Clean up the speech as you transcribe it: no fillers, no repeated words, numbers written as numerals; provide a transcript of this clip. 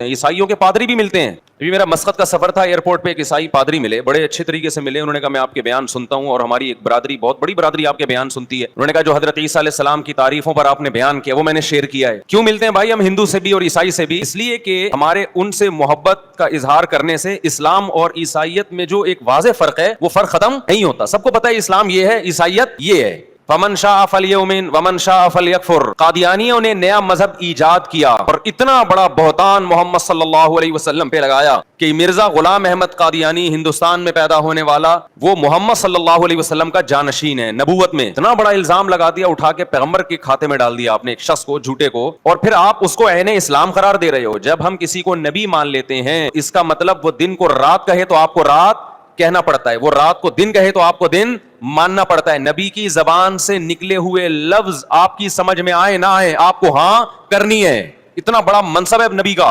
ईसाइयों के पादरी भी मिलते हैं। अभी मेरा मस्कत का सफर था, एयरपोर्ट पे एक ईसाई पादरी मिले, बड़े अच्छे तरीके से मिले। उन्होंने कहा मैं आपके बयान सुनता हूं और हमारी एक बरादरी, बहुत बड़ी बरादरी आपके बयान सुनती है। उन्होंने कहा जो हजरत ईसा अलैहिस्सलाम की तारीफों पर आपने बयान किया वो मैंने शेयर किया है। क्यों मिलते हैं भाई हम हिंदू से भी और ईसाई से भी? इसलिए कि हमारे उनसे मोहब्बत का इजहार करने से इस्लाम और ईसाइयत में जो एक वाज़ेह फर्क है वो फर्क खत्म नहीं होता। सबको पता है इस्लाम ये है, ईसाइयत ये है। वमन शाअ फलयुमिन वमन शाअ फलयकफुर। कादियानियों ने नया मजहब ईजाद किया और इतना बड़ा बहतान मोहम्मद सल्लल्लाहु अलैहि वसल्लम पे लगाया कि मिर्जा गुलाम अहमद कादियानी हिंदुस्तान में पैदा होने वाला वो मोहम्मद सल्लल्लाहु अलैहि वसल्लम का जानशीन है। नबूवत में इतना बड़ा इल्जाम लगा दिया, उठा के पैगंबर के खाते में डाल दिया आपने एक शख्स को, झूठे को, और फिर आप उसको ऐने इस्लाम करार दे रहे हो। जब हम किसी को नबी मान लेते हैं इसका मतलब वो दिन को रात कहे तो आपको रात कहना पड़ता है, वो रात को दिन कहे तो आपको दिन मानना पड़ता है। नबी की जबान से निकले हुए लफ्ज आपकी समझ में आए ना आए आपको हां करनी है। इतना बड़ा मनसब है नबी का।